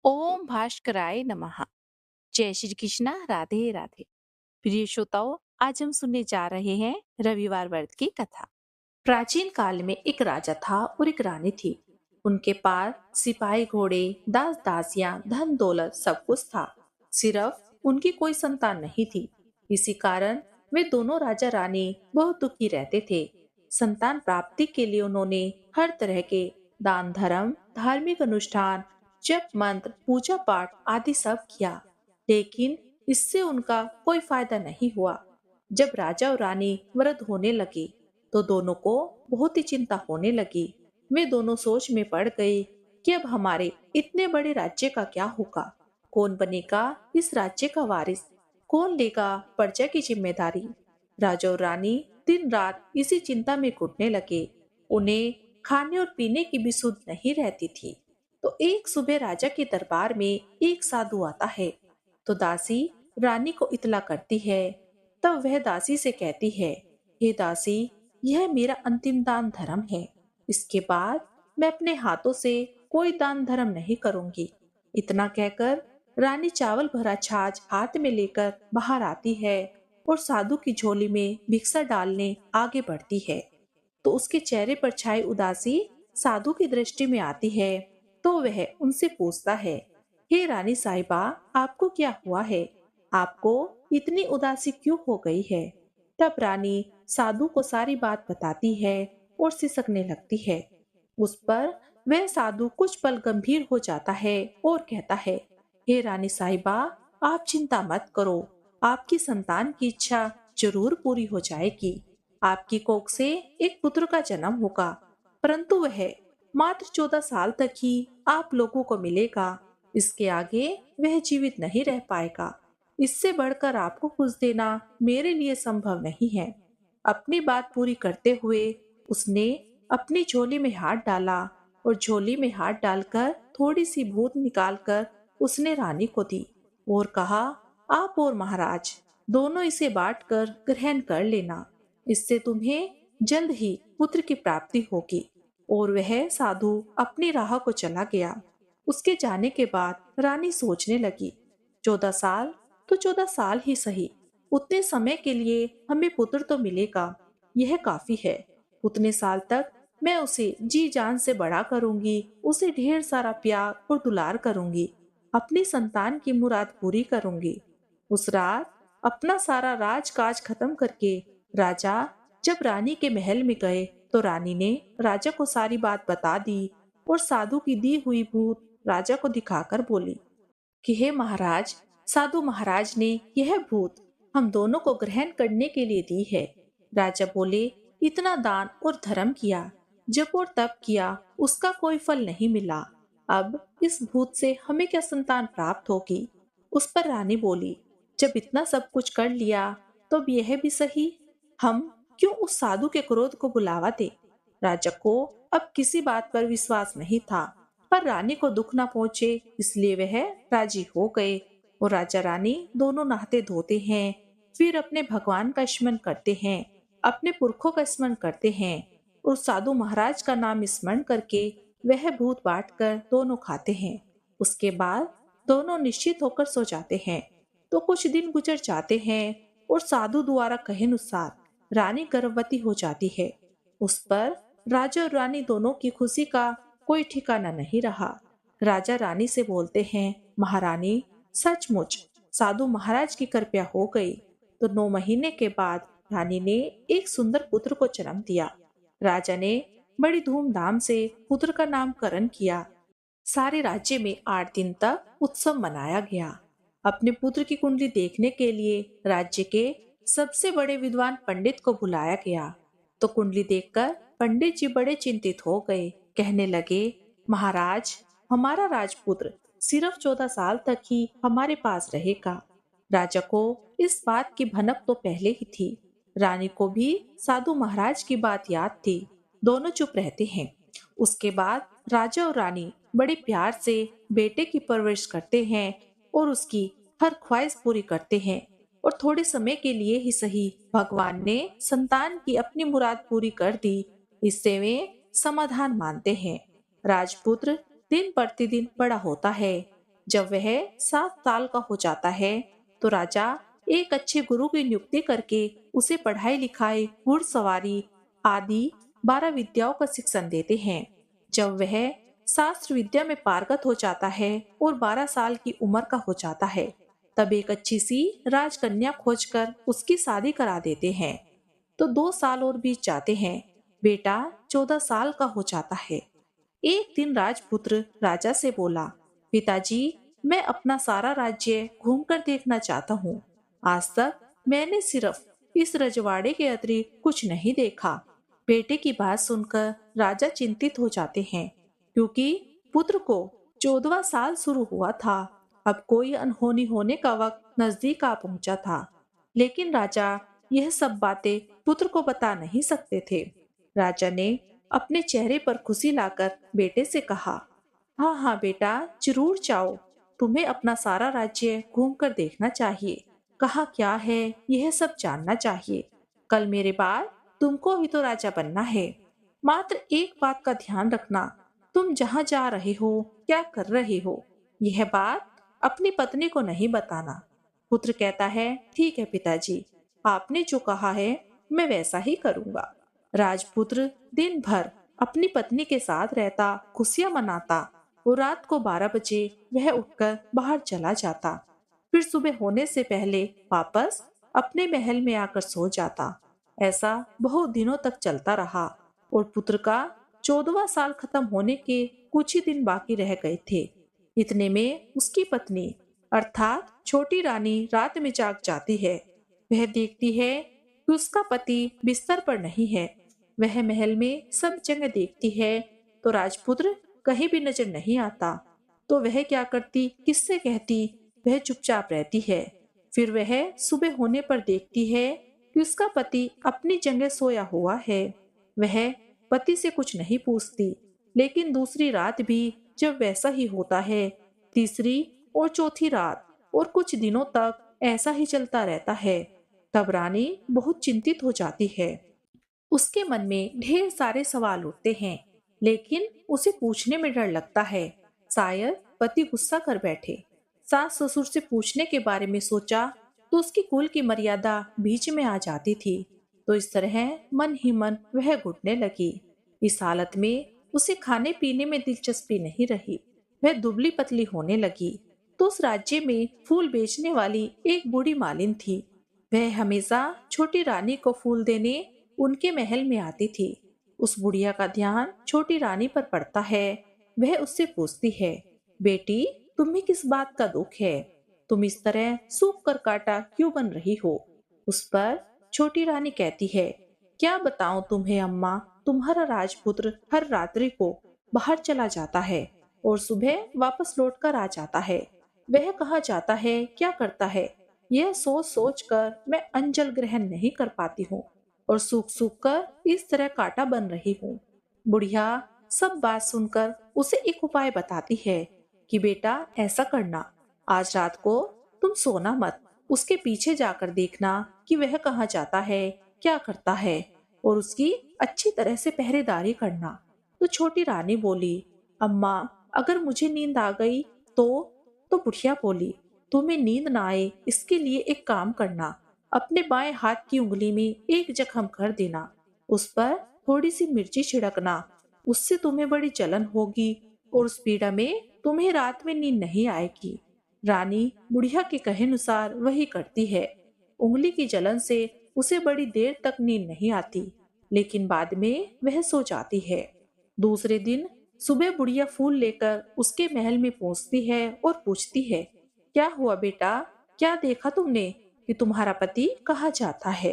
ओम भास्कराय नमः। जय श्री कृष्णा, राधे राधे। प्रिय श्रोताओं, आज हम सुनने जा रहे हैं रविवार व्रत की कथा। प्राचीन काल में एक राजा था और एक रानी थी। उनके पास सिपाही, घोड़े, दास दासियां, धन दौलत सब कुछ था। सिर्फ उनकी कोई संतान नहीं थी। इसी कारण वे दोनों राजा रानी बहुत दुखी रहते थे। संतान प्राप्ति के लिए उन्होंने हर तरह के दान धर्म, धार्मिक अनुष्ठान, जप मंत्र, पूजा पाठ आदि सब किया, लेकिन इससे उनका कोई फायदा नहीं हुआ। जब राजा और रानी वृद्ध होने लगे तो दोनों को बहुत ही चिंता होने लगी। वे दोनों सोच में पड़ गए कि अब हमारे इतने बड़े राज्य का क्या होगा? कौन बनेगा इस राज्य का वारिस? कौन लेगा प्रजा की जिम्मेदारी? राजा और रानी दिन रात इसी चिंता में घुटने लगे। उन्हें खाने और पीने की भी सुध नहीं रहती थी। तो एक सुबह राजा के दरबार में एक साधु आता है। तो दासी रानी को इतला करती है। तब वह दासी से कहती है, हे दासी, यह मेरा अंतिम दान धर्म है। इसके बाद मैं अपने हाथों से कोई दान धर्म नहीं करूंगी। इतना कहकर रानी चावल भरा छाछ हाथ में लेकर बाहर आती है और साधु की झोली में भिक्षा डालने आगे बढ़ती है। तो उसके चेहरे पर छाई उदासी साधु की दृष्टि में आती है। तो वह उनसे पूछता है, हे रानी साहिबा, आपको क्या हुआ है? आपको इतनी उदासी क्यों हो गई है? तब रानी साधु को सारी बात बताती है और सिसकने लगती है। उस पर वह साधु कुछ पल गंभीर हो जाता है और कहता है, हे रानी साहिबा, आप चिंता मत करो। आपकी संतान की इच्छा जरूर पूरी हो जाएगी। आपकी कोख से एक पुत्र का जन्म होगा, परंतु वह मात्र 14 साल तक ही आप लोगों को मिलेगा। इसके आगे वह जीवित नहीं रह पाएगा। इससे बढ़कर आपको कुछ देना मेरे लिए संभव नहीं है। अपनी बात पूरी करते हुए उसने अपनी झोली में हाथ डाला और झोली में हाथ डालकर थोड़ी सी भूत निकालकर उसने रानी को दी और कहा, आप और महाराज दोनों इसे बांटकर ग्रहण कर लेना। इससे तुम्हें जल्द ही पुत्र की प्राप्ति होगी। और वह साधु अपनी राह को चला गया। उसके जाने के बाद रानी सोचने लगी, 14 साल तो 14 साल ही सही, उतने समय के लिए हमें पुत्र तो मिलेगा, यह काफी है। उतने साल तक मैं उसे जी जान से बड़ा करूंगी, उसे ढेर सारा प्यार और दुलार करूंगी, अपनी संतान की मुराद पूरी करूंगी। उस रात अपना सारा राजकाज खत्म करके राजा जब रानी के महल में गए तो रानी ने राजा को सारी बात बता दी और साधु की दी हुई भूत राजा को दिखाकर बोली कि हे महाराज, साधु महाराज ने यह भूत हम दोनों को ग्रहण करने के लिए दी है। राजा बोले, इतना दान और धर्म किया, जप और तप किया, उसका कोई फल नहीं मिला। अब इस भूत से हमें क्या संतान प्राप्त होगी? उस पर रानी बोली, जब इतना सब कुछ कर लिया तो अब यह भी सही, हम क्यों उस साधु के क्रोध को बुलावा दे? राजा को अब किसी बात पर विश्वास नहीं था, पर रानी को दुख न पहुंचे इसलिए वह राजी हो गए। और राजा रानी दोनों नहाते धोते हैं, फिर अपने भगवान का स्मरण करते हैं, अपने पुरखों का स्मरण करते हैं और साधु महाराज का नाम स्मरण करके वह भूत बांट कर दोनों खाते हैं। उसके बाद दोनों निश्चित होकर सो जाते हैं। तो कुछ दिन गुजर जाते हैं और साधु द्वारा कहे अनुसार रानी गर्भवती हो जाती है। उस पर राजा और रानी दोनों की खुशी का कोई ठिकाना नहीं रहा। राजा रानी से बोलते हैं, महारानी, सचमुच साधु महाराज की कृपा हो गई। तो 9 महीने के बाद रानी ने एक सुंदर पुत्र को जन्म दिया। राजा ने बड़ी धूमधाम से पुत्र का नामकरण किया। सारे राज्य में 8 दिन तक उत्सव मनाया गया। अपने पुत्र की कुंडली देखने के लिए राज्य के सबसे बड़े विद्वान पंडित को बुलाया गया। तो कुंडली देखकर पंडित जी बड़े चिंतित हो गए। कहने लगे, महाराज, हमारा राजपुत्र सिर्फ 14 साल तक ही हमारे पास रहेगा। राजा को इस बात की भनक तो पहले ही थी। रानी को भी साधु महाराज की बात याद थी। दोनों चुप रहते हैं। उसके बाद राजा और रानी बड़े प्यार से बेटे की परवरिश करते हैं और उसकी हर ख्वाहिश पूरी करते हैं। और थोड़े समय के लिए ही सही, भगवान ने संतान की अपनी मुराद पूरी कर दी। इससे वे समाधान मानते हैं। राजपुत्र दिन प्रतिदिन बड़ा होता है। जब वह 7 साल का हो जाता है तो राजा एक अच्छे गुरु की नियुक्ति करके उसे पढ़ाई लिखाई, घुड़सवारी आदि 12 विद्याओं का शिक्षण देते हैं। जब वह शास्त्र विद्या में पारंगत हो जाता है और 12 साल की उम्र का हो जाता है, तब एक अच्छी सी राजकन्या खोजकर उसकी शादी करा देते हैं। तो 2 साल और बीत जाते हैं। बेटा 14 साल का हो जाता है। एक दिन राजपुत्र राजा से बोला, पिताजी, मैं अपना सारा राज्य घूमकर देखना चाहता हूँ। आज तक मैंने सिर्फ इस रजवाड़े के अतिरिक्त कुछ नहीं देखा। बेटे की बात सुनकर राजा चिंतित हो जाते हैं, क्योंकि पुत्र को 14वां साल शुरू हुआ था। अब कोई अनहोनी होने का वक्त नजदीक आ पहुंचा था। लेकिन राजा यह सब बातें पुत्र को बता नहीं सकते थे। राजा ने अपने चेहरे पर खुशी लाकर बेटे से कहा, हाँ हाँ बेटा, जरूर जाओ। तुम्हें अपना सारा राज्य घूमकर देखना चाहिए। कहाँ क्या है यह सब जानना चाहिए। कल मेरे बाद तुमको ही तो राजा बनना है। मात्र एक बात का ध्यान रखना, तुम जहाँ जा रहे हो, क्या कर रहे हो, यह बात अपनी पत्नी को नहीं बताना। पुत्र कहता है, ठीक है पिताजी, आपने जो कहा है मैं वैसा ही करूँगा। राजपुत्र दिन भर अपनी पत्नी के साथ रहता, खुशियां मनाता और रात को 12 बजे वह उठकर बाहर चला जाता। फिर सुबह होने से पहले वापस अपने महल में आकर सो जाता। ऐसा बहुत दिनों तक चलता रहा और पुत्र का 14वां साल खत्म होने के कुछ ही दिन बाकी रह गए थे। इतने में उसकी पत्नी अर्थात छोटी रानी रात में जाग जाती है। वह देखती है कि उसका पति बिस्तर पर नहीं है। वह महल में सब जगह देखती है तो राजपुत्र कहीं भी नजर नहीं आता। तो वह क्या करती, किससे कहती? वह चुपचाप रहती है। फिर वह सुबह होने पर देखती है कि उसका पति अपनी जगह सोया हुआ है। वह पति से कुछ नहीं पूछती। लेकिन दूसरी रात भी जब वैसा ही होता है, तीसरी और चौथी रात और कुछ दिनों तक ऐसा ही चलता रहता है, तब रानी बहुत चिंतित हो जाती है। उसके मन में ढेर सारे सवाल उठते हैं, लेकिन उसे पूछने में डर लगता है। शायद पति गुस्सा कर बैठे। सास ससुर से पूछने के बारे में सोचा तो उसकी कुल की मर्यादा बीच में आ जाती थी। तो इस तरह मन ही मन वह घुटने लगी। इस हालत में उसे खाने पीने में दिलचस्पी नहीं रही। वह दुबली पतली होने लगी। तो उस राज्य में फूल बेचने वाली एक बूढ़ी मालिन थी। वह हमेशा छोटी रानी को फूल देने उनके महल में आती थी। उस बुढ़िया का ध्यान छोटी रानी पर पड़ता है। वह उससे पूछती है, बेटी, तुम्हें किस बात का दुख है? तुम इस तरह सूख कर काटा क्यों बन रही हो? उस पर छोटी रानी कहती है, क्या बताऊं तुम्हें अम्मा, तुम्हारा राजपुत्र हर रात्रि को बाहर चला जाता है और सुबह वापस लौट कर आ जाता है। वह कहाँ जाता है, क्या करता है, यह सोच सोच कर मैं अंजल ग्रहण नहीं कर पाती हूँ और सूख सूख कर इस तरह काटा बन रही हूँ। बुढ़िया सब बात सुनकर उसे एक उपाय बताती है कि बेटा ऐसा करना, आज रात को तुम सोना मत, उसके पीछे जाकर देखना कि वह कहाँ जाता है, क्या करता है और उसकी अच्छी तरह से पहरेदारी करना। तो छोटी रानी बोली, अम्मा, अगर मुझे नींद आ गई तो बुढ़िया बोली, तुम्हें नींद ना आए इसके लिए एक काम करना, अपने बाएं हाथ की उंगली में एक जख्म कर देना, उस पर थोड़ी सी मिर्ची छिड़कना, उससे तुम्हें बड़ी जलन होगी और उस पीड़ा में तुम्हें रात में नींद नहीं आएगी। रानी बुढ़िया के कहे अनुसार वही करती है। उंगली की जलन से उसे बड़ी देर तक नींद नहीं आती, लेकिन बाद में वह सो जाती है। दूसरे दिन सुबह बुढ़िया फूल लेकर उसके महल में पहुंचती है और पूछती है, क्या हुआ बेटा, क्या देखा तुमने कि तुम्हारा पति कहाँ जाता है?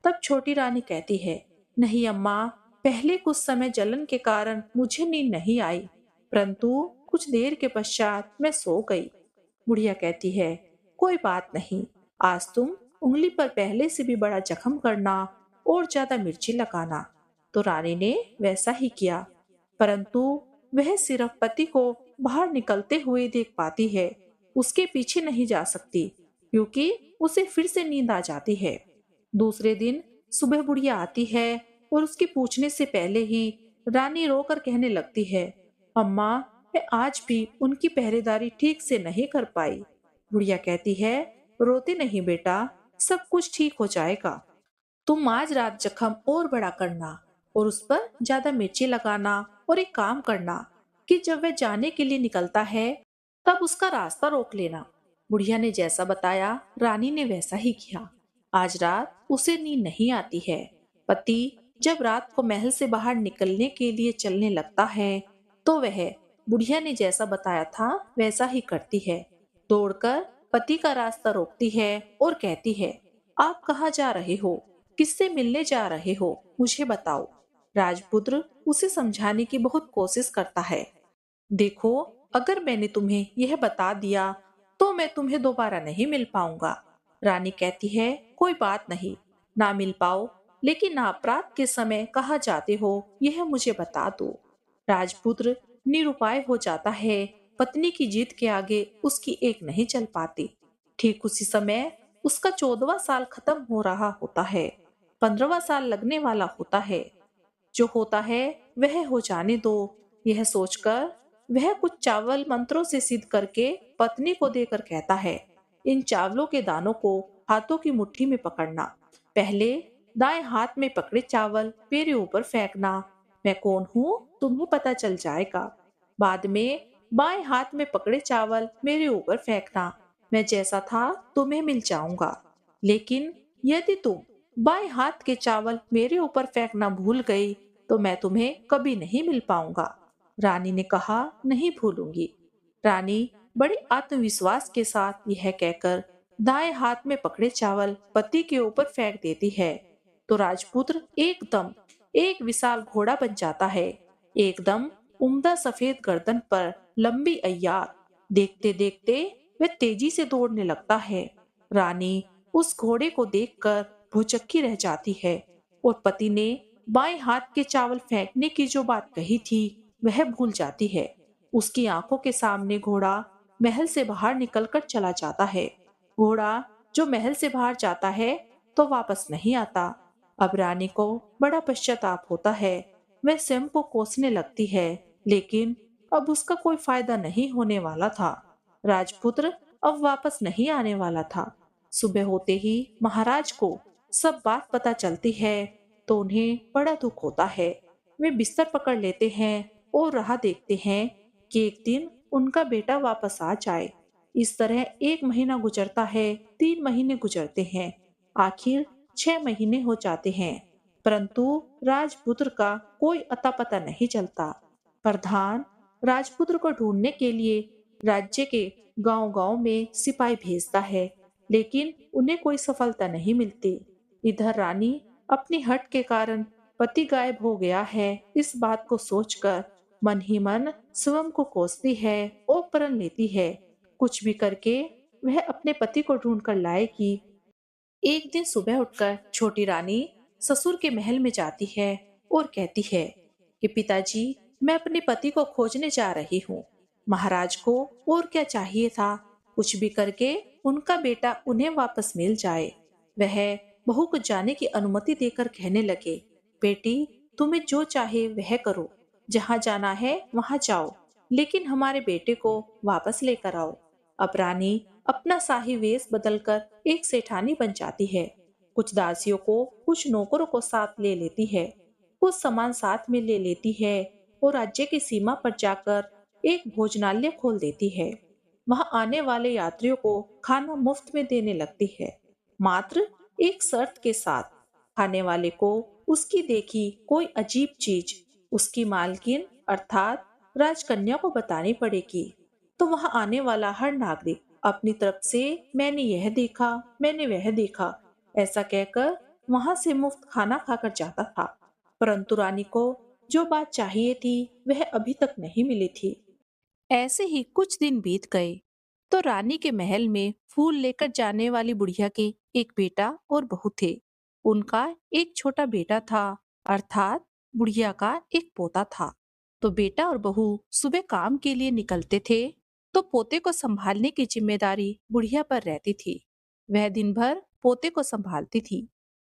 तब छोटी रानी कहती है, नहीं अम्मा, पहले कुछ समय जलन के कारण मुझे नींद नहीं आई, परंतु कुछ देर के पश्चात मैं सो गई। बुढ़िया कहती है, कोई बात नहीं, आज तुम उंगली पर पहले से भी बड़ा जख्म करना और ज्यादा मिर्ची लगाना। तो रानी ने वैसा ही किया, परंतु वह सिर्फ पति को बाहर निकलते हुए देख पाती है, उसके पीछे नहीं जा सकती, क्योंकि उसे फिर से नींद आ जाती है। दूसरे दिन सुबह बुढ़िया आती है और उसके पूछने से पहले ही रानी रोकर कहने लगती है, अम्मा, मैं आज भी उनकी पहरेदारी ठीक से नहीं कर पाई। बुढ़िया कहती है, रोते नहीं बेटा, सब कुछ ठीक हो जाएगा। तुम आज रात जख्म और बड़ा करना और उस पर ज्यादा मिर्ची लगाना, और एक काम करना कि जब वह जाने के लिए निकलता है तब उसका रास्ता रोक लेना। बुढ़िया ने जैसा बताया रानी ने वैसा ही किया। आज रात उसे नींद नहीं आती है। पति जब रात को महल से बाहर निकलने के लिए चलने लगता है तो वह बुढ़िया ने जैसा बताया था वैसा ही करती है। दौड़कर पति का रास्ता रोकती है और कहती है, आप कहाँ जा रहे हो? किससे मिलने जा रहे हो? मुझे बताओ। राजपुत्र उसे समझाने की बहुत कोशिश करता है। देखो, अगर मैंने तुम्हें यह बता दिया तो मैं तुम्हें दोबारा नहीं मिल पाऊंगा। रानी कहती है, कोई बात नहीं, ना मिल पाओ, लेकिन आप रात के समय कहाँ जाते हो यह मुझे बता दो। राजपुत्र निरुपाय हो जाता है। पत्नी की जीत के आगे उसकी एक नहीं चल पाती। ठीक उसी समय उसका 14वां साल खत्म हो रहा होता है। 15वां साल लगने वाला होता है। जो होता है वह हो जाने दो, यह सोचकर वह कुछ चावल मंत्रों से सिद्ध करके पत्नी को देकर कहता है, इन चावलों के दानों को हाथों की मुट्ठी में पकड़ना। पहले दाएं हाथ में पकड़े चावल मेरे ऊपर फेंकना। मैं कौन हूँ तुम्हें पता चल जाएगा। बाद में बाएं हाथ में पकड़े चावल मेरे ऊपर फेंकना। मैं जैसा था तुम्हें मिल जाऊंगा। लेकिन यदि तुम बाएं हाथ के चावल मेरे ऊपर फेंकना भूल गई तो मैं तुम्हें कभी नहीं मिल पाऊंगा। रानी ने कहा, नहीं भूलूंगी। रानी बड़े आत्मविश्वास के साथ यह कहकर दाएं हाथ में पकड़े चावल पति के ऊपर फेंक देती है तो राजपुत्र एकदम एक विशाल घोड़ा बन जाता है। एकदम उम्दा सफेद गर्दन पर लंबी अय्यार। देखते देखते वह तेजी से दौड़ने लगता है। रानी उस घोड़े को देखकर भौचक्की रह जाती है और पति ने बाएं हाथ के चावल फेंकने की जो बात कही थी वह भूल जाती है। उसकी आंखों के सामने घोड़ा महल से बाहर निकलकर चला जाता है। घोड़ा जो महल से बाहर जाता है तो वापस नहीं आता। अब रानी को बड़ा पश्चाताप होता है। वह स्वयं को कोसने लगती है, लेकिन अब उसका कोई फायदा नहीं होने वाला था। राजपुत्र अब वापस नहीं आने वाला था। सुबह होते ही महाराज को सब बात पता चलती है तो उन्हें बड़ा दुख होता है। वे बिस्तर पकड़ लेते हैं और राह देखते हैं कि एक दिन उनका बेटा वापस आ जाए। इस तरह 1 महीना गुजरता है, 3 महीने गुजरते हैं, आखिर 6 महीने हो जाते हैं, परंतु राजपुत्र का कोई अता पता नहीं चलता। प्रधान राजपुत्र को ढूंढने के लिए राज्य के गांव-गांव में सिपाही भेजता है, लेकिन उन्हें कोई सफलता नहीं मिलती। इधर रानी अपनी हट के कारण पति गायब हो गया है इस बात को सोचकर मन ही मन स्वयं को कोसती है और प्रण लेती है, कुछ भी करके वह अपने पति को ढूंढ कर लाएगी। एक दिन सुबह उठकर छोटी रानी ससुर के महल में जाती है और कहती है कि पिताजी, मैं अपने पति को खोजने जा रही हूँ। महाराज को और क्या चाहिए था, कुछ भी करके उनका बेटा उन्हें वापस मिल जाए। वह बहू को जाने की अनुमति देकर कहने लगे, बेटी, तुम्हें जो चाहे वह करो, जहाँ जाना है वहाँ जाओ, लेकिन हमारे बेटे को वापस लेकर आओ। अब रानी अपना शाही वेश बदलकर एक सेठानी बन जाती है। कुछ दासियों को, कुछ नौकरों को साथ ले लेती है, कुछ सामान साथ में ले लेती है और राज्य की सीमा पर जाकर एक भोजनालय खोल देती है। वहां आने वाले यात्रियों को खाना मुफ्त में देने लगती है, मात्र एक शर्त के साथ। खाने वाले को उसकी देखी कोई अजीब चीज उसकी मालकिन अर्थात राजकन्या को बतानी पड़ेगी। तो वहां आने वाला हर नागरिक अपनी तरफ से मैंने यह देखा, मैंने वह देखा, ऐसा कहकर वहां से मुफ्त खाना खाकर जाता था। परंतु रानी को जो बात चाहिए थी वह अभी तक नहीं मिली थी। ऐसे ही कुछ दिन बीत गए तो रानी के महल में फूल लेकर जाने वाली बुढ़िया के एक बेटा और बहू थे। उनका एक छोटा बेटा था, अर्थात बुढ़िया का एक पोता था। तो बेटा और बहू सुबह काम के लिए निकलते थे तो पोते को संभालने की जिम्मेदारी बुढ़िया पर रहती थी। वह दिन भर पोते को संभालती थी।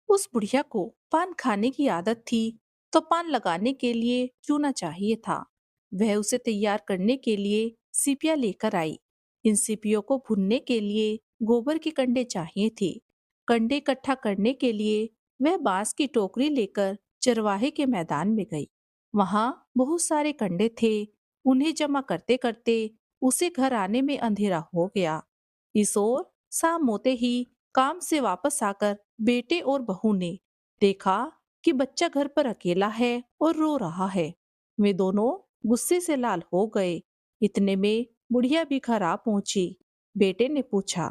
उस बुढ़िया को पान खाने की आदत थी तो पान लगाने के लिए चूना चाहिए था। वह उसे तैयार करने के लिए सीपियां लेकर आई। इन सीपियों को भुनने के लिए गोबर के कंडे चाहिए थे। कंडे इकट्ठा करने के लिए वह बांस की टोकरी लेकर चरवाहे के मैदान में गई। वहां बहुत सारे कंडे थे। उन्हें जमा करते करते उसे घर आने में अंधेरा हो गया। इस ओर शाम होते ही काम से वापस आकर बेटे और बहू ने देखा कि बच्चा घर पर अकेला है और रो रहा है। वे दोनों गुस्से से लाल हो गए। इतने में बुढ़िया भी घर आ पहुंची। बेटे ने पूछा,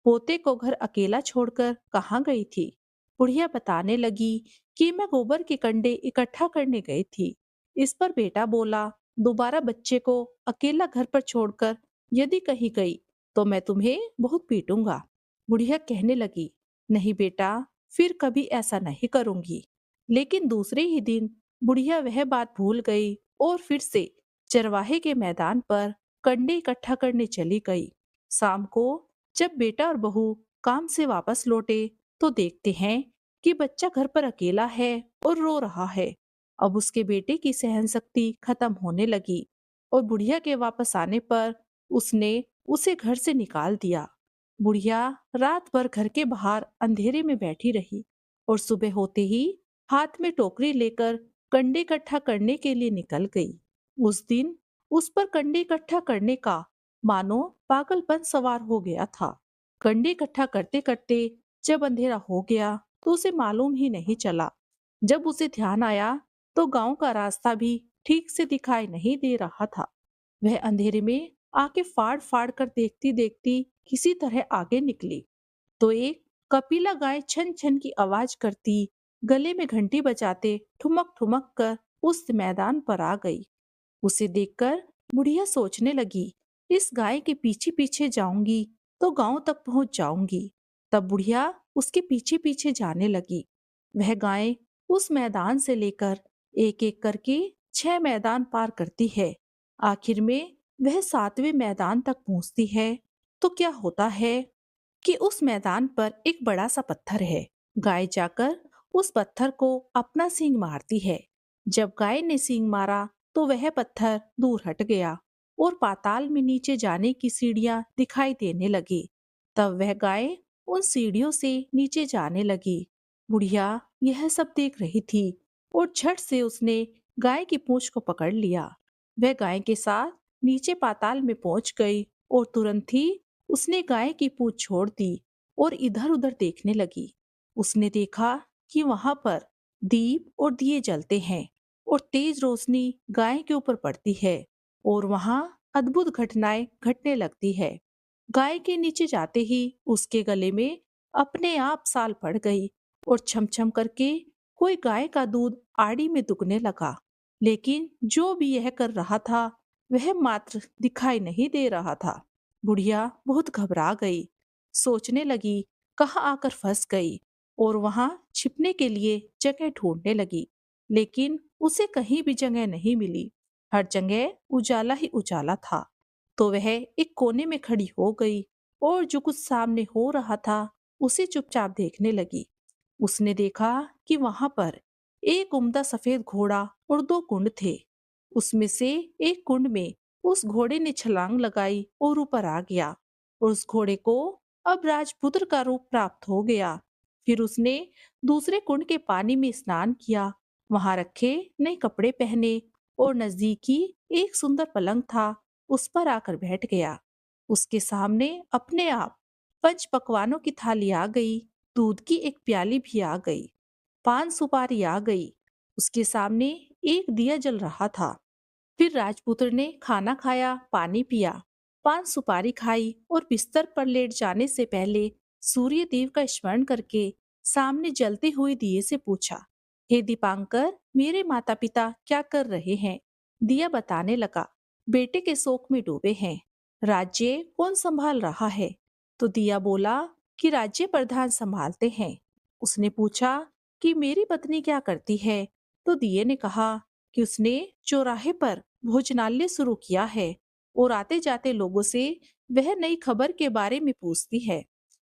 पोते को घर अकेला छोड़कर कहाँ गई थी? बुढ़िया बताने लगी कि मैं गोबर के कंडे इकट्ठा करने गई थी। इस पर बेटा बोला, दोबारा बच्चे को अकेला घर पर छोड़कर यदि कहीं गई तो मैं तुम्हें बहुत पीटूंगा। बुढ़िया कहने लगी, नहीं बेटा, फिर कभी ऐसा नहीं करूंगी। लेकिन दूसरे ही दिन बुढ़िया वह बात भूल गई और फिर से चरवाहे के मैदान पर कंडे इकट्ठा करने चली गई। शाम को जब बेटा और बहू काम से वापस लौटे तो देखते हैं कि बच्चा घर पर अकेला है और रो रहा है। अब उसके बेटे की सहन शक्ति खत्म होने लगी और बुढ़िया के वापस आने पर उसने उसे घर से निकाल दिया। बुढ़िया रात भर घर के बाहर अंधेरे में बैठी रही और सुबह होते ही हाथ में टोकरी लेकर कंडे इकट्ठा करने के लिए निकल गई। उस दिन उस पर कंडे इकट्ठा करने का मानो पागलपन सवार हो गया था। कंडे इकट्ठा करते करते जब अंधेरा हो गया तो उसे मालूम ही नहीं चला। जब उसे ध्यान आया तो गांव का रास्ता भी ठीक से दिखाई नहीं दे रहा था। वह अंधेरे में आके फाड़ फाड़ कर देखती देखती किसी तरह आगे निकली तो एक कपिला गाय छन छन की आवाज करती गले में घंटी बजाते ठुमक ठुमक कर उस मैदान पर आ गई। उसे देखकर बुढ़िया सोचने लगी, इस गाय के पीछे पीछे जाऊंगी तो गांव तक पहुंच जाऊंगी। तब बुढ़िया उसके पीछे पीछे जाने लगी। वह गाय उस मैदान से लेकर एक एक करके 6 मैदान पार करती है। आखिर में वह 7वें मैदान तक पहुंचती है तो क्या होता है कि उस मैदान पर एक बड़ा सा पत्थर है। गाय जाकर उस पत्थर को अपना सींग मारती है। जब गाय ने सींग मारा तो वह पत्थर दूर हट गया और पाताल में नीचे जाने की सीढ़ियां दिखाई देने लगी। तब वह गाय उन सीढ़ियों से नीचे जाने लगी। बुढ़िया यह सब देख रही थी और झट से उसने गाय की पूंछ को पकड़ लिया। वह गाय के साथ नीचे पाताल में पहुंच गई और तुरंत ही उसने गाय की पूंछ छोड़ दी और इधर उधर देखने लगी। उसने देखा कि वहां पर दीप और दिए जलते हैं और तेज रोशनी गाय के ऊपर पड़ती है और वहां अद्भुत घटनाएं घटने लगती है। गाय के नीचे जाते ही उसके गले में अपने आप साल पड़ गई और छम छम करके कोई गाय का दूध आड़ी में दुगने लगा। लेकिन जो भी यह कर रहा था वह मात्र दिखाई नहीं दे रहा था। बुढ़िया बहुत घबरा गई, सोचने लगी कहाँ आकर फंस गई और वहां छिपने के लिए जगह ढूंढने लगी। लेकिन उसे कहीं भी जगह नहीं मिली। हर जगह उजाला ही उजाला था। तो वह एक कोने में खड़ी हो गई और जो कुछ सामने हो रहा था उसे चुपचाप देखने लगी। उसने देखा कि वहां पर एक उम्दा सफेद घोड़ा और 2 कुंड थे। उसमें से एक कुंड में उस घोड़े ने छलांग लगाई और ऊपर आ गया और उस घोड़े को अब राजपुत्र का रूप प्राप्त हो गया। फिर उसने दूसरे कुंड के पानी में स्नान किया, वहां रखे नए कपड़े पहने और नजदीकी एक सुंदर पलंग था, उस पर आकर बैठ गया। उसके सामने अपने आप 5 पकवानों की थाली आ गई, दूध की एक प्याली भी आ गई, पान सुपारी आ गई। उसके सामने एक दिया जल रहा था। फिर राजपुत्र ने खाना खाया, पानी पिया, पान सुपारी खाई और बिस्तर पर लेट जाने से पहले सूर्य देव का स्मरण करके सामने जलते हुए दिए से पूछा, हे दीपांकर, मेरे माता पिता क्या कर रहे हैं? दिया बताने लगा, बेटे के शोक में डूबे हैं। राज्य कौन संभाल रहा है? तो दिया बोला कि राज्य प्रधान संभालते हैं। उसने पूछा कि मेरी पत्नी क्या करती है? तो दिए ने कहा कि उसने चौराहे पर भोजनालय शुरू किया है और आते जाते लोगों से वह नई खबर के बारे में पूछती है।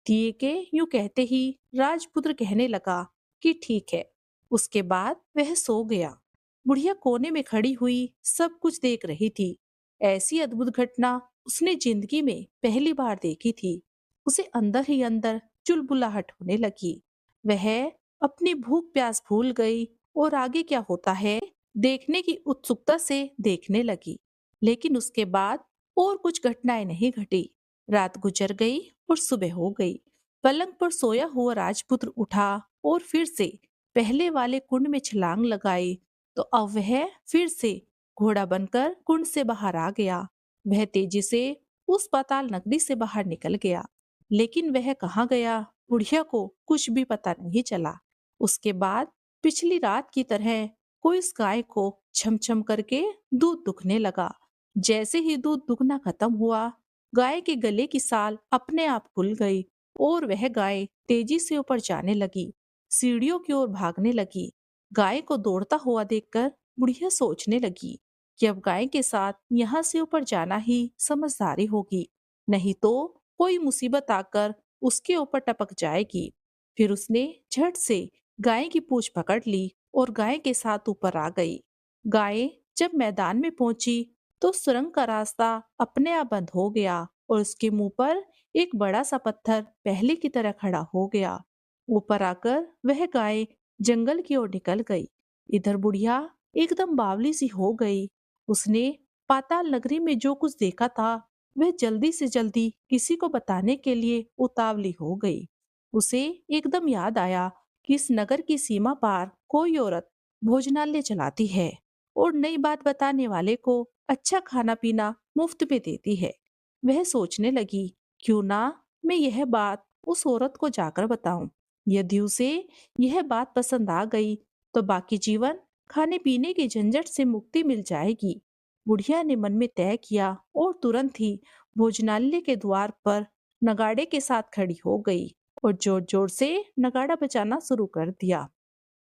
दिए के यूं कहते ही राजपुत्र कहने लगा कि ठीक है। उसके बाद वह सो गया। बुढ़िया कोने में खड़ी हुई सब कुछ देख रही थी। ऐसी अद्भुत घटना उसने जिंदगी में पहली बार देखी थी। उसे अंदर ही अंदर चुलबुलाहट होने लगी। वह अपनी भूख प्यास भूल गई और आगे क्या होता है देखने की उत्सुकता से देखने लगी। लेकिन उसके बाद और कुछ घटनाएं नहीं घटी। रात गुजर गई और सुबह हो गई। पलंग पर सोया हुआ राजपुत्र उठा और फिर से पहले वाले कुंड में छलांग लगाई। तो अब वह फिर से घोड़ा बनकर कुंड से बाहर आ गया। वह तेजी से उस पाताल नगरी से बाहर निकल गया। लेकिन वह कहाँ गया बुढ़िया को कुछ भी पता नहीं चला। उसके बाद पिछली रात की तरह कोई उस गाय को छम करके दूध दुखने लगा। जैसे ही दूध दुखना खत्म हुआ, गाय के गले की साल अपने आप खुल गई और वह गाय तेजी से ऊपर जाने लगी, सीढ़ियों की ओर भागने लगी। गाय को दौड़ता हुआ देखकर बुढ़िया सोचने लगी कि अब गाय के साथ यहाँ से ऊपर जाना ही समझदारी होगी, नहीं तो कोई मुसीबत आकर उसके ऊपर टपक जाएगी। फिर उसने झट से गाय की पूंछ पकड़ ली और गाय के साथ ऊपर आ गई। गाय जब मैदान में पहुंची तो सुरंग का रास्ता अपने आप बंद हो गया और उसके मुंह पर एक बड़ा सा पत्थर पहले की तरह खड़ा हो गया। ऊपर आकर वह गाय जंगल की ओर निकल गई। इधर बुढ़िया एकदम बावली सी हो गई। उसने पाताल नगरी में जो कुछ देखा था वह जल्दी से जल्दी किसी को बताने के लिए उतावली हो गई। उसे एकदम याद आया कि इस नगर की सीमा पार कोई औरत भोजनालय चलाती है और नई बात बताने वाले को अच्छा खाना पीना मुफ्त में देती है। वह सोचने लगी, क्यों ना मैं यह बात उस औरत को जाकर बताऊं। यदि उसे यह बात पसंद आ गई तो बाकी जीवन खाने पीने की झंझट से मुक्ति मिल जाएगी। बुढ़िया ने मन में तय किया और तुरंत ही भोजनालय के द्वार पर नगाड़े के साथ खड़ी हो गई और जोर जोर से नगाड़ा बजाना शुरू कर दिया।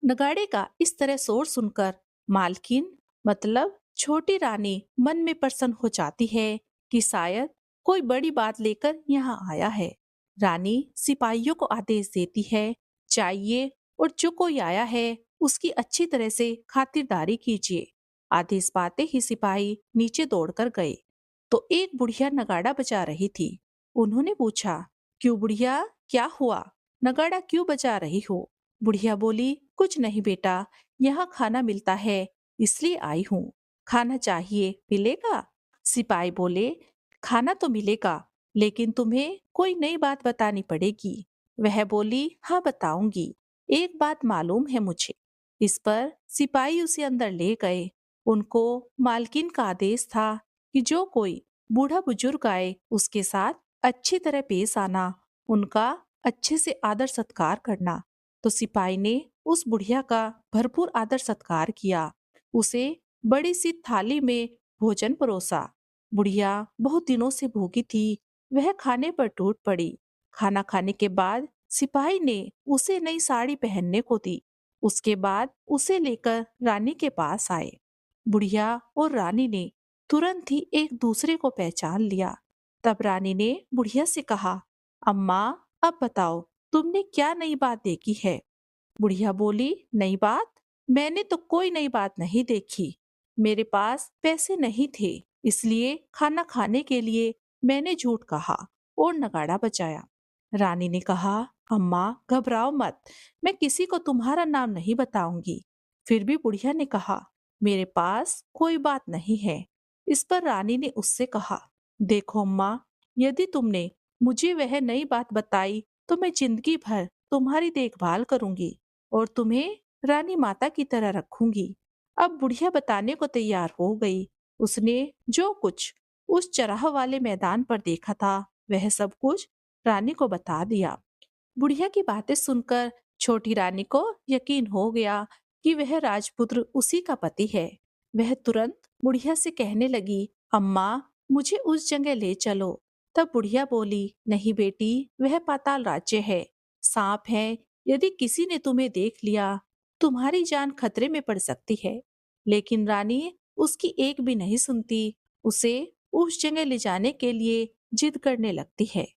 नगाड़े का इस तरह शोर सुनकर मालकिन मतलब छोटी रानी मन में प्रसन्न हो जाती है कि शायद कोई बड़ी बात लेकर यहाँ आया है। रानी सिपाहियों को आदेश देती है, चाहिए और जो कोई आया है उसकी अच्छी तरह से खातिरदारी कीजिए। आदेश पाते ही सिपाही नीचे दौड़कर गए तो एक बुढ़िया नगाड़ा बजा रही थी। उन्होंने पूछा, क्यों बुढ़िया, क्या हुआ, नगाड़ा क्यों बजा रही हो? बुढ़िया बोली, कुछ नहीं बेटा, यहाँ खाना मिलता है इसलिए आई हूँ। खाना चाहिए, मिलेगा? सिपाही बोले, खाना तो मिलेगा लेकिन तुम्हें कोई नई बात बतानी पड़ेगी। वह बोली, हाँ बताऊंगी, एक बात मालूम है मुझे। इस पर सिपाही उसे अंदर ले गए। उनको मालकिन का आदेश था कि जो कोई बूढ़ा बुजुर्ग आए उसके साथ अच्छी तरह पेश आना, उनका अच्छे से आदर सत्कार करना। तो सिपाही ने उस बुढ़िया का भरपूर आदर सत्कार किया। उसे बड़ी सी थाली में भोजन परोसा। बुढ़िया बहुत दिनों से भूखी थी। वह खाने पर टूट पड़ी। खाना खाने के बाद सिपाही ने उसे नई साड़ी पहनने को दी। उसके बाद उसे लेकर रानी के पास आए। बुढ़िया और रानी ने तुरंत ही एक दूसरे को पहचान लिया। तब रानी ने बुढ़िया से कहा, अम्मा, अब बताओ तुमने क्या नई बात देखी है? बुढ़िया बोली, नई बात? मैंने तो कोई नई बात नहीं देखी। मेरे पास पैसे नहीं थे, इसलिए खाना खाने के लिए मैंने झूठ कहा और नगाड़ा बजाया। रानी ने कहा, अम्मा घबराओ मत, मैं किसी को तुम्हारा नाम नहीं बताऊंगी। फिर भी बुढ़िया ने कहा, मेरे पास कोई बात नहीं है। इस पर रानी ने उससे कहा, देखो अम्मा, यदि तुमने मुझे वह नई बात बताई तो मैं जिंदगी भर तुम्हारी देखभाल करूंगी और तुम्हें रानी माता की तरह रखूंगी। अब बुढ़िया बताने को तैयार हो गई। उसने जो कुछ उस चराह वाले मैदान पर देखा था वह सब कुछ रानी को बता दिया। बुढ़िया की बातें सुनकर छोटी रानी को यकीन हो गया कि वह राजपुत्र उसी का पति है। वह तुरंत बुढ़िया से कहने लगी, अम्मा मुझे उस जगह ले चलो। तब बुढ़िया बोली, नहीं बेटी, वह पाताल राज्य है, सांप है, यदि किसी ने तुम्हें देख लिया तुम्हारी जान खतरे में पड़ सकती है। लेकिन रानी उसकी एक भी नहीं सुनती, उसे उस जगह ले जाने के लिए जिद करने लगती है।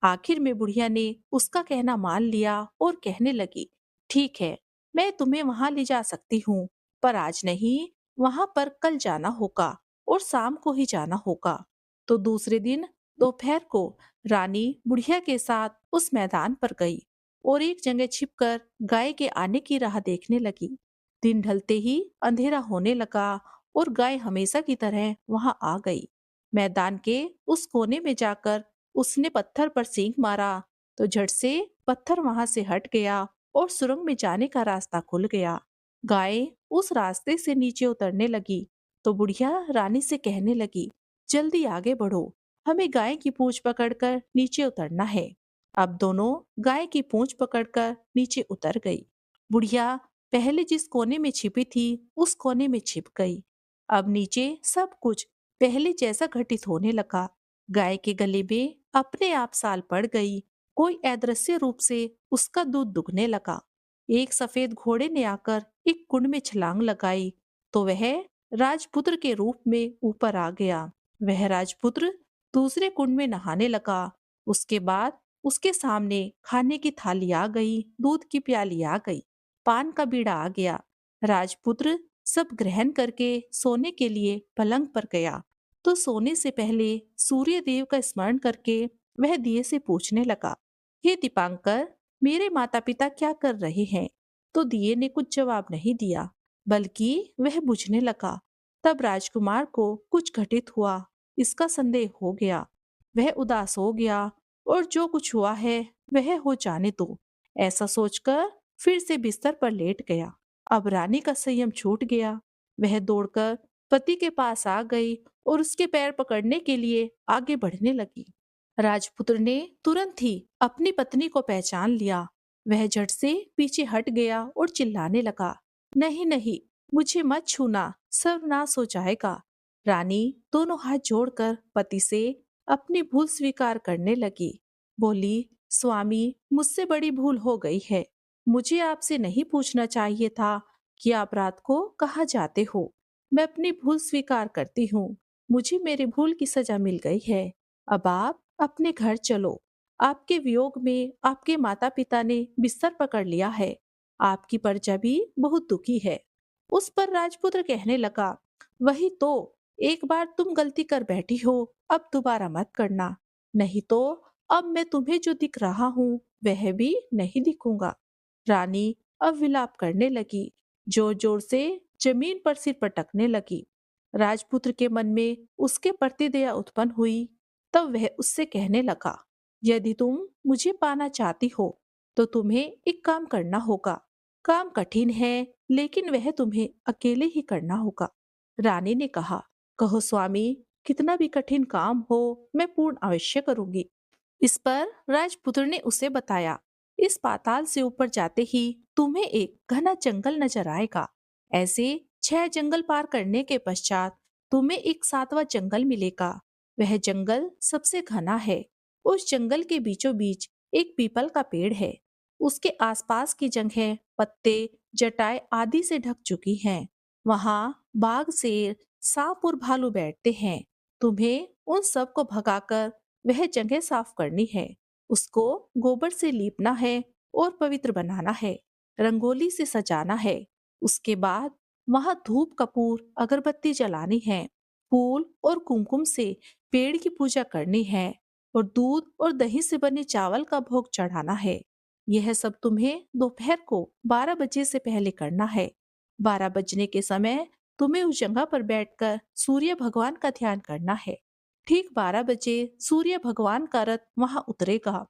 आखिर में बुढ़िया ने उसका कहना मान लिया और कहने लगी, ठीक है, मैं तुम्हें वहां ले जा सकती हूँ, पर आज नहीं, वहां पर कल जाना होगा और शाम को ही जाना होगा। तो दूसरे दिन दोपहर को रानी बुढ़िया के साथ उस मैदान पर गई और एक जगह छिपकर गाय के आने की राह देखने लगी। दिन ढलते ही अंधेरा होने लगा और गाय हमेशा की तरह वहां आ गई। मैदान के उस कोने में जाकर उसने पत्थर पर सींग मारा तो झट से पत्थर वहां से हट गया और सुरंग में जाने का रास्ता खुल गया। गाय उस रास्ते से नीचे उतरने लगी तो बुढ़िया रानी से कहने लगी, जल्दी आगे बढ़ो, हमें गाय की पूंछ पकड़कर नीचे उतरना है। अब दोनों गाय की पूंछ पकड़कर नीचे उतर गई। बुढ़िया पहले जिस कोने में छिपी थी उस कोने में छिप गई। अब नीचे सब कुछ पहले जैसा घटित होने लगा। गाय के गले में अपने आप साल पड़ गई। कोई अदृश्य रूप से उसका दूध दुगने लगा। एक सफेद घोड़े ने आकर एक कुंड में छलांग लगाई तो वह राजपुत्र के रूप में ऊपर आ गया। वह राजपुत्र दूसरे कुंड में नहाने लगा। उसके बाद उसके सामने खाने की थाली आ गई, दूध की प्याली आ गई, पान का बीड़ा आ गया। राजपुत्र सब ग्रहण करके सोने के लिए पलंग पर गया तो सोने से पहले सूर्य देव का स्मरण करके वह दिए से पूछने लगा, हे दीपांकर, मेरे माता पिता क्या कर रहे हैं? तो दिए ने कुछ जवाब नहीं दिया, बल्कि वह बुझने लगा। तब राजकुमार को कुछ घटित हुआ, इसका संदेह हो गया। वह उदास हो गया और जो कुछ हुआ है वह हो जाने दो, ऐसा सोचकर फिर से बिस्तर पर लेट गया। अब रानी का संयम छूट गया। वह दौड़कर पति के पास आ गई और उसके पैर पकड़ने के लिए आगे बढ़ने लगी। राजपुत्र ने तुरंत ही अपनी पत्नी को पहचान लिया। वह झट से पीछे हट गया और चिल्लाने लगा, नहीं नहीं, मुझे मत छूना, सर्वनाश हो जाएगा। रानी दोनों हाथ जोड़कर पति से अपनी भूल स्वीकार करने लगी। बोली, स्वामी, मुझसे बड़ी भूल हो गई है। मुझे आपसे नहीं पूछना चाहिए था कि आप रात को कहाँ जाते हो। मैं अपनी भूल स्वीकार करती हूँ। मुझे मेरी भूल की सजा मिल गई है। अब आप अपने घर चलो। आपके वियोग में आपके माता पिता ने बिस्तर पकड़ लिया है। आपकी प्रजा भी बहुत दुखी है। उस पर राजपुत्र कहने लगा, वही तो, एक बार तुम गलती कर बैठी हो, अब दोबारा मत करना, नहीं तो अब मैं तुम्हें जो दिख रहा हूँ वह भी नहीं दिखूंगा। रानी अब विलाप करने लगी, जोर जोर से जमीन पर सिर पटकने लगी। राजपुत्र के मन में उसके प्रति दया उत्पन्न हुई। तब वह उससे कहने लगा, यदि तुम मुझे पाना चाहती हो तो तुम्हें एक काम करना होगा। काम कठिन है लेकिन वह तुम्हें अकेले ही करना होगा। रानी ने कहा, कहो स्वामी, कितना भी कठिन काम हो मैं पूर्ण अवश्य करूंगी। इस पर राजपुत्र ने उसे बताया, इस पाताल से ऊपर जाते ही तुम्हें एक घना जंगल नजर आएगा। ऐसे 6 जंगल पार करने के पश्चात तुम्हें एक 7वां जंगल मिलेगा। वह जंगल सबसे घना है। उस जंगल के बीचों बीच एक पीपल का पेड़ है। उसके आसपास की जगह पत्ते, जटाएं आदि से ढक चुकी हैं। वहां बाघ, शेर, सांप और भालू बैठते हैं। तुम्हें उन सब को भगाकर वह जगह साफ करनी है। उसको गोबर से लीपना है और पवित्र बनाना है। रंगोली से सजाना है। उसके बाद वहां धूप, कपूर, अगरबत्ती जलानी है। फूल और कुमकुम से पेड़ की पूजा करनी है और दूध और दही से बने चावल का भोग चढ़ाना है। यह सब तुम्हें दोपहर को 12 बजे से पहले करना है। 12 बजने के समय तुम्हें उस जगह पर बैठकर सूर्य भगवान का ध्यान करना है। ठीक 12 बजे सूर्य भगवान का रथ वहां उतरेगा।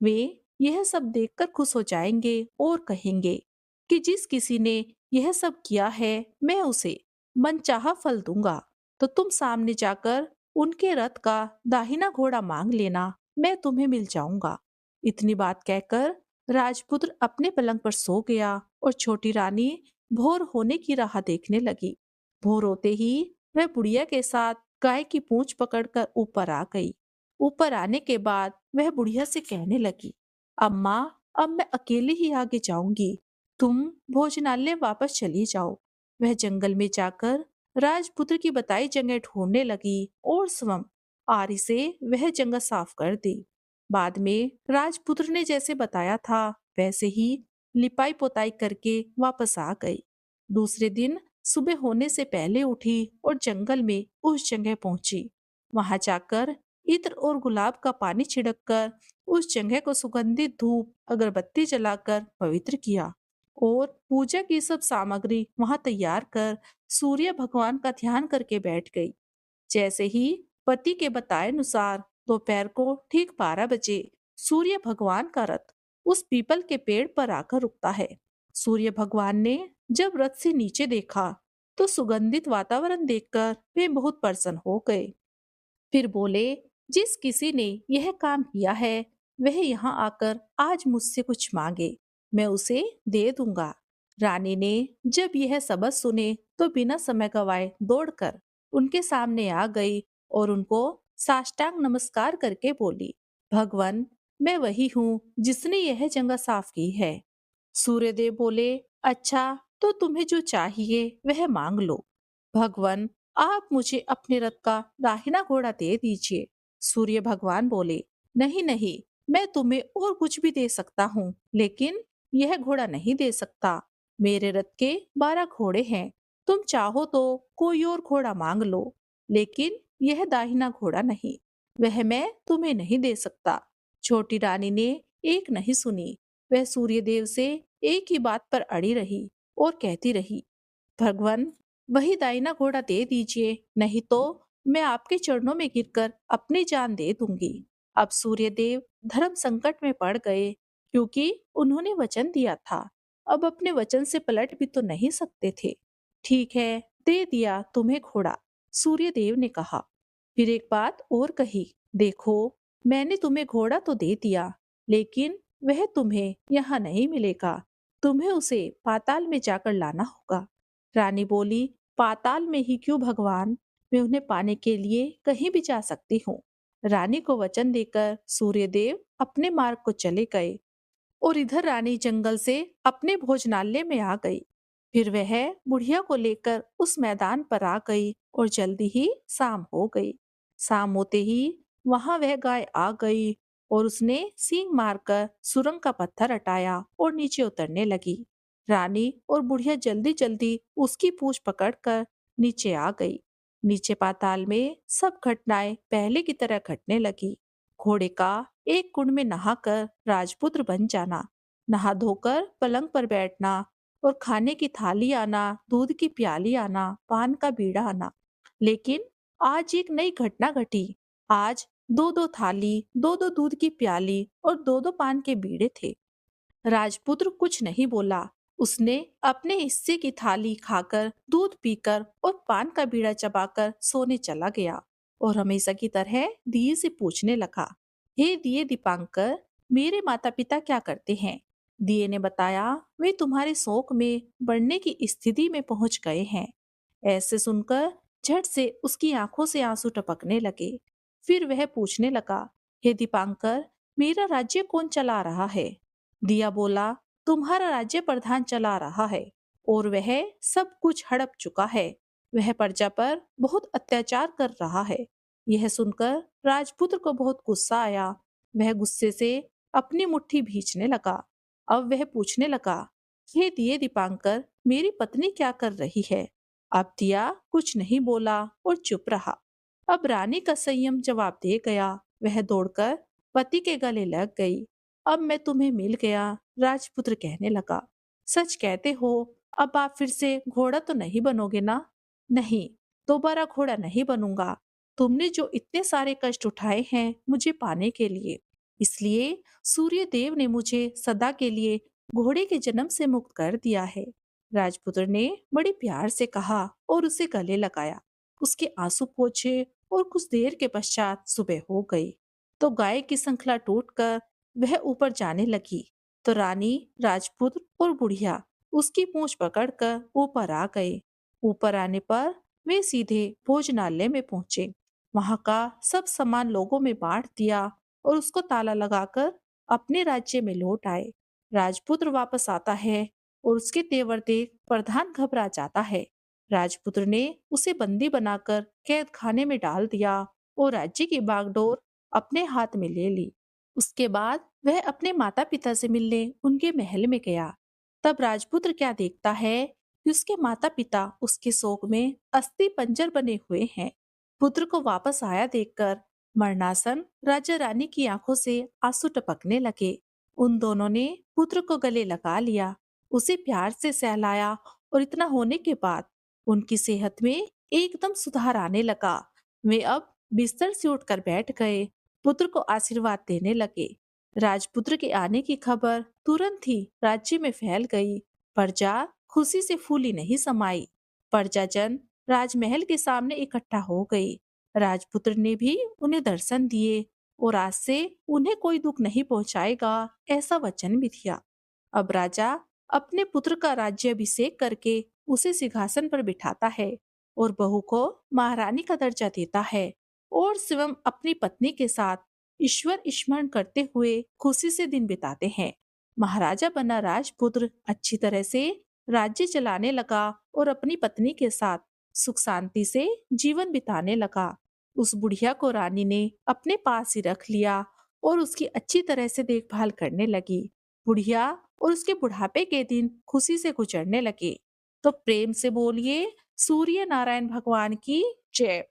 वे यह सब देखकर खुश हो जाएंगे और कहेंगे कि जिस किसी ने यह सब किया है मैं उसे मनचाहा फल दूंगा। तो तुम सामने जाकर उनके रथ का दाहिना घोड़ा मांग लेना, मैं तुम्हें मिल जाऊंगा। इतनी बात कहकर राजपुत्र अपने पलंग पर सो गया और छोटी रानी भोर होने की राह देखने लगी। भोर होते ही वह बुढ़िया के साथ गाय की पूंछ पकड़कर ऊपर आ गई। ऊपर आने के बाद वह बुढ़िया से कहने लगी, अम्मा, अब मैं अकेले ही आगे जाऊंगी, तुम भोजनालय वापस चली जाओ। वह जंगल में जाकर राजपुत्र की बताई जगह ढूंढने लगी और स्वयं आरी से वह जगह साफ कर दी। बाद में राजपुत्र ने जैसे बताया था वैसे ही लिपाई पोताई करके वापस आ गई। दूसरे दिन सुबह होने से पहले उठी और जंगल में उस जगह पहुंची। वहां जाकर इत्र और गुलाब का पानी छिड़ककर उस जगह को सुगंधित धूप अगरबत्ती जलाकर पवित्र किया और पूजा की सब सामग्री वहां तैयार कर सूर्य भगवान का ध्यान करके बैठ गई। जैसे ही पति के बताए अनुसार दोपहर को ठीक 12 बजे सूर्य भगवान का रथ उस पीपल के पेड़ पर आकर रुकता है। सूर्य भगवान ने जब रथ से नीचे देखा तो सुगंधित वातावरण देखकर वे बहुत प्रसन्न हो गए। फिर बोले, जिस किसी ने यह काम किया है वह यहाँ आकर आज मुझसे कुछ मांगे, मैं उसे दे दूंगा। रानी ने जब यह सबक सुने तो बिना समय गवाए दौड़कर उनके सामने आ गई और उनको साष्टांग नमस्कार करके बोली, भगवान, मैं वही हूँ जिसने यह जगह साफ की है। सूर्यदेव बोले, अच्छा, तो तुम्हें जो चाहिए वह मांग लो। भगवान, आप मुझे अपने रथ का दाहिना घोड़ा दे दीजिए। सूर्य भगवान बोले, नहीं नहीं, मैं तुम्हें और कुछ भी दे सकता हूँ, लेकिन यह घोड़ा नहीं दे सकता। मेरे रथ के 12 घोड़े हैं, तुम चाहो तो कोई और घोड़ा मांग लो, लेकिन यह दाहिना घोड़ा नहीं, वह मैं तुम्हें नहीं दे सकता। छोटी रानी ने एक नहीं सुनी, वह सूर्यदेव से एक ही बात पर अड़ी रही और कहती रही, भगवान, वही दाहिना घोड़ा दे दीजिए, नहीं तो मैं आपके चरणों में गिरकर अपनी जान दे दूंगी। अब सूर्यदेव धर्म संकट में पड़ गए, क्योंकि उन्होंने वचन दिया था। अब अपने वचन से पलट भी तो नहीं सकते थे। ठीक है, दे दिया तुम्हें घोड़ा, सूर्यदेव ने कहा। फिर एक बात और कही, देखो, मैंने तुम्हें घोड़ा तो दे दिया, लेकिन वह तुम्हें यहाँ नहीं मिलेगा, तुम्हें उसे पाताल में जाकर लाना होगा। रानी बोली, पाताल में ही क्यों भगवान, मैं उन्हें पाने के लिए कहीं भी जा सकती हूँ। रानी को वचन देकर सूर्यदेव अपने मार्ग को चले गए और इधर रानी जंगल से अपने भोजनालय में आ गई। फिर वह बुढ़िया को लेकर उस मैदान पर आ गई और जल्दी ही शाम हो गई। शाम होते ही वहां वह गाय आ गई और उसने सींग मारकर सुरंग का पत्थर हटाया और नीचे उतरने लगी। रानी और बुढ़िया जल्दी जल्दी उसकी पूंछ पकड़कर नीचे आ गई। नीचे पाताल में सब घटनाएं पहले की तरह घटने लगी। घोड़े का एक कुंड में नहाकर राजपुत्र बन जाना, नहा धोकर पलंग पर बैठना और खाने की थाली आना, दूध की प्याली आना, पान का बीड़ा आना। लेकिन आज एक नई घटना घटी। आज दो दो थाली, दो दो दूध की प्याली और दो दो पान के बीड़े थे। राजपुत्र कुछ नहीं बोला। उसने अपने हिस्से की थाली खाकर, दूध पीकर और पान का बीड़ा चबाकर सोने चला गया और हमेशा की तरह दिए से पूछने लगा, हे दिए दीपांकर, मेरे माता पिता क्या करते हैं? दिए ने बताया, वे तुम्हारे शोक में बढ़ने की स्थिति में पहुंच गए हैं। ऐसे सुनकर झट से उसकी आंखों से आंसू टपकने लगे। फिर वह पूछने लगा, हे दीपांकर, मेरा राज्य कौन चला रहा है? दिया बोला, तुम्हारा राज्य प्रधान चला रहा है और वह सब कुछ हड़प चुका है। वह प्रजा पर बहुत अत्याचार कर रहा है। यह सुनकर राजपुत्र को बहुत गुस्सा आया। वह गुस्से से अपनी मुट्ठी भींचने लगा। अब वह पूछने लगा, हे दिए दीपांकर, मेरी पत्नी क्या कर रही है? अब दिया कुछ नहीं बोला और चुप रहा। अब रानी का संयम जवाब दे गया। वह दौड़कर पति के गले लग गई। अब मैं तुम्हें मिल गया, राजपुत्र कहने लगा। सच कहते हो, अब आप फिर से घोड़ा तो नहीं बनोगे ना? नहीं, दोबारा घोड़ा नहीं बनूंगा। तुमने जो इतने सारे कष्ट उठाए हैं मुझे पाने के लिए, इसलिए सूर्य देव ने मुझे सदा के लिए घोड़े के जन्म से मुक्त कर दिया है। राजपुत्र ने बड़े प्यार से कहा और उसे गले लगाया। उसके आंसू पोंछे और कुछ देर के पश्चात सुबह हो गई। तो गाय की श्रृंखला टूटकर वह ऊपर जाने लगी। तो रानी, राजपुत्र और बुढ़िया उसकी पूंछ पकड़कर ऊपर आ गए। ऊपर आने पर वे सीधे भोजनालय में पहुंचे। वहां का सब सामान लोगों में बांट दिया और उसको ताला लगाकर अपने राज्य में लौट आए। राजपुत्र वापस आता है और उसके तेवर देख प्रधान घबरा जाता है। राजपुत्र ने उसे बंदी बनाकर कैद खाने में डाल दिया और राज्य की बागडोर अपने हाथ में ले ली। उसके बाद वह अपने माता पिता से मिलने उनके महल में गया। तब राजपुत्र क्या देखता है कि उसके माता-पिता उसके शोक में अस्थि पंजर बने हुए हैं। पुत्र को वापस आया देखकर मरणासन राजा रानी की आंखों से आंसू टपकने लगे। उन दोनों ने पुत्र को गले लगा लिया, उसे प्यार से सहलाया और इतना होने के बाद उनकी सेहत में एकदम सुधार आने लगा। वे अब बिस्तर से उठकर बैठ गए, पुत्र को आशीर्वाद देने लगे। राजपुत्र के आने की खबर तुरंत ही राज्य में फैल गई। प्रजा खुशी से फूली नहीं समाई। प्रजाजन राजमहल के सामने इकट्ठा हो गई। राजपुत्र ने भी उन्हें दर्शन दिए और आज से उन्हें कोई दुख नहीं पहुंचाएगा, ऐसा वचन भी दिया। अब राजा अपने पुत्र का राज्याभिषेक करके उसे सिंहासन पर बिठाता है और बहू को महारानी का दर्जा देता है और स्वयं अपनी पत्नी के साथ ईश्वर स्मरण करते हुए खुशी से दिन बिताते हैं। महाराजा बना राजपुत्र अच्छी तरह से राज्य चलाने लगा और अपनी पत्नी के साथ सुख शांति से जीवन बिताने लगा। उस बुढ़िया को रानी ने अपने पास ही रख लिया और उसकी अच्छी तरह से देखभाल करने लगी। बुढ़िया और उसके बुढ़ापे के दिन खुशी से गुजरने लगे। तो प्रेम से बोलिए सूर्य नारायण भगवान की जय।